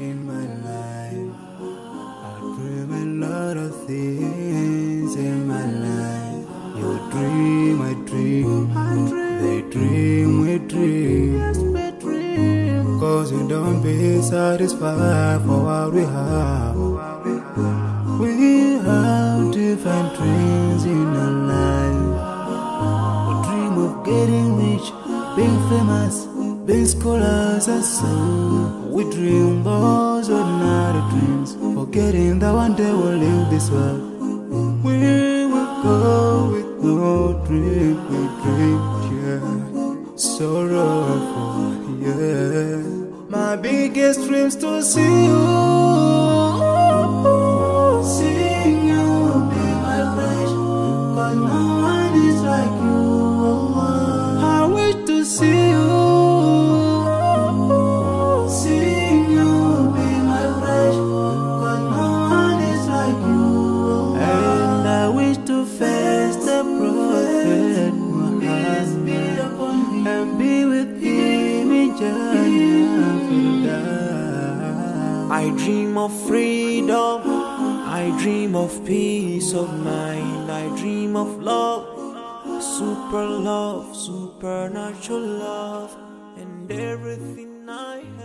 in my life. I dream a lot of things in my life. You dream, I dream, they dream, we dream. Cause we don't be satisfied for what we have. We have different dreams in our life. We dream of getting rich, being famous, being scholars and so. We dream those ordinary dreams, forgetting that one day we'll leave this world. We will go with no dream, we dream, yeah. Sorrowful, yeah. My biggest dreams to see you, seeing you be my crush. Cause no one is like you. I wish to see you, seeing you be my crush. Cause no one is like you. And I wish to face the prophet Muhammad and be with him in Jannah. I dream of freedom, I dream of peace of mind, I dream of love, supernatural love, and everything I have.